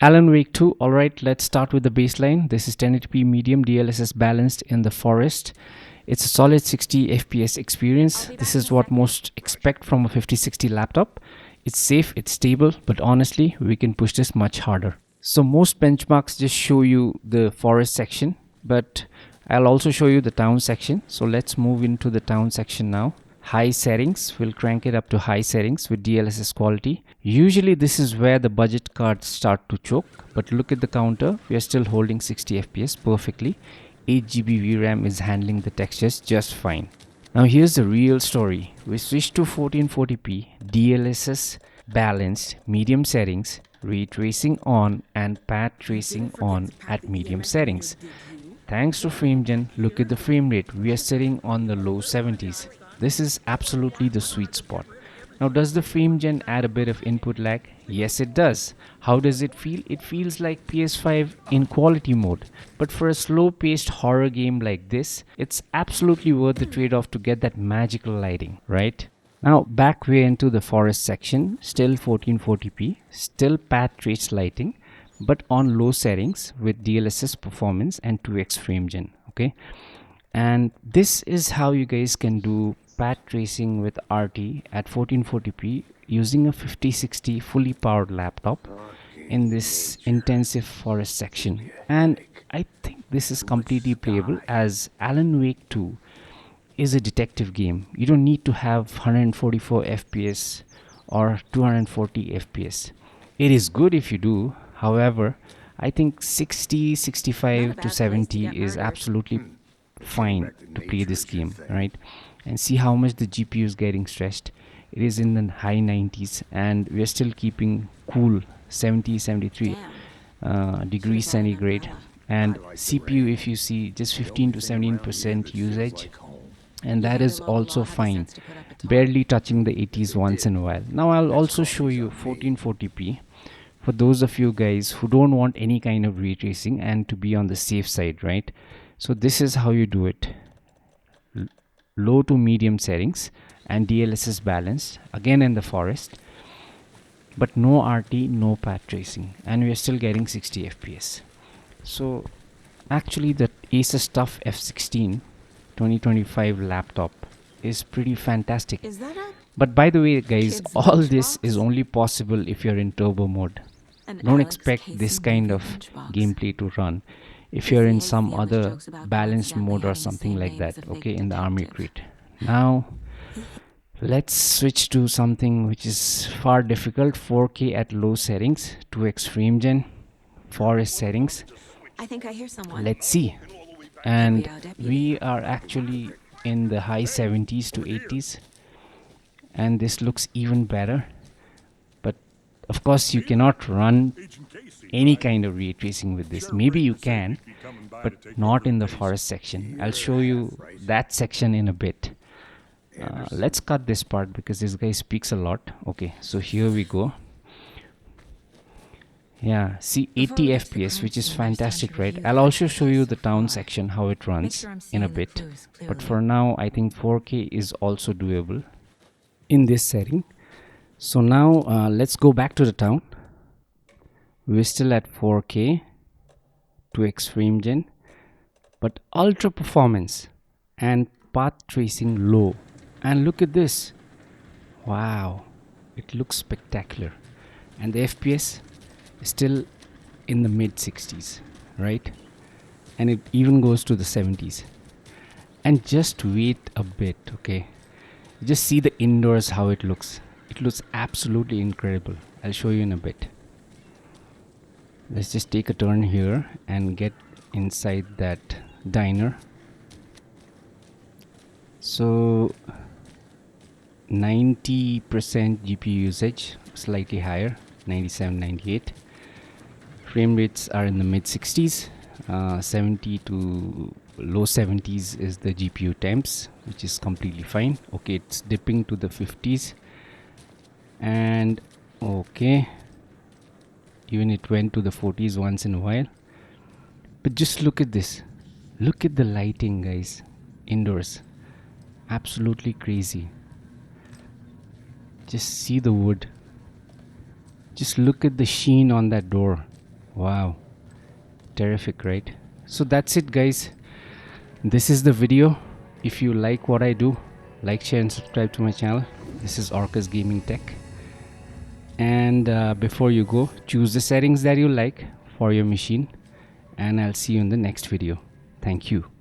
Alan Wake 2. Alright, let's start with the baseline. This is 1080p medium DLSS balanced in the forest. It's a solid 60 FPS experience. This is what most expect from a 5060 laptop. It's safe, it's stable, but honestly, we can push this much harder. So most benchmarks just show you the forest section, but I'll also show you the town section. So let's move into the town section now. High settings, we'll crank it up to high settings with DLSS quality. Usually this is where the budget cards start to choke, but look at the counter, we are still holding 60 FPS perfectly. 8GB VRAM is handling the textures just fine. Now here's the real story. We switched to 1440p, DLSS balanced, medium settings, ray tracing on and path tracing on at medium settings. Thanks to FrameGen, look at the frame rate, we are sitting on the low 70s. This is absolutely the sweet spot. Now does the FrameGen add a bit of input lag? Yes it does. How does it feel? It feels like PS5 in quality mode. But for a slow paced horror game like this, it's absolutely worth the trade-off to get that magical lighting, right? Now back way into the forest section, still 1440p, still path trace lighting, but on low settings with DLSS performance and 2x FrameGen, okay? And this is how you guys can do path tracing with RT at 1440p using a 5060 fully powered laptop in this intensive forest section. And I think this is completely playable as Alan Wake 2 is a detective game. You don't need to have 144 FPS or 240 FPS. It is good if you do. However, I think 60, 65 to 70 is absolutely fine to play this game, right? And see how much the GPU is getting stretched. It is in the high 90s and we're still keeping cool 70 73 degrees centigrade. And CPU, if you see, just 15 to 17% usage, and that is also fine, barely touching the 80s once in a while. Now I'll also show you 1440p for those of you guys who don't want any kind of ray tracing and to be on the safe side, right? So this is how you do it. Low to medium settings and DLSS balanced, again in the forest, but no RT, no path tracing, and we are still getting 60 FPS. So actually the ASUS TUF F16 2025 laptop is pretty fantastic. But by the way guys, all this is only possible if you're in turbo mode. Don't expect this kind of gameplay to run if you're in some other balanced mode or something like that, okay, in the army crate. Now let's switch to something which is far difficult. 4K at low settings, 2x FrameGen, forest settings. I think I hear someone. Let's see. And we are actually in the high 70s to 80s, and this looks even better. But of course you cannot run any kind of ray tracing with this. Maybe you can, but not in the forest section. I'll show you that section in a bit. Let's cut this part because this guy speaks a lot. Okay, so here we go. Yeah, see 80 FPS, which is fantastic, right? I'll also show you the town section, how it runs in a bit. But for now, I think 4K is also doable in this setting. So now let's go back to the town. We're still at 4K, 2x FrameGen, but ultra performance and path tracing low. And look at this. Wow, it looks spectacular. And the FPS is still in the mid 60s, right? And it even goes to the 70s. And just wait a bit, okay? Just see the indoors how it looks. It looks absolutely incredible. I'll show you in a bit. Let's just take a turn here and get inside that diner. So 90% GPU usage, slightly higher, 97, 98. Frame rates are in the mid 60s, 70 to low 70s is the GPU temps, which is completely fine. Okay, it's dipping to the 50s, and okay, even it went to the 40s once in a while. But just look at this, look at the lighting guys, indoors, absolutely crazy. Just see the wood, just look at the sheen on that door. Wow, terrific, right? So that's it, guys. This is the video. If you like what I do, like, share and subscribe to my channel. This is Orkas Gaming Tech. And before you go, choose the settings that you like for your machine, and I'll see you in the next video. Thank you.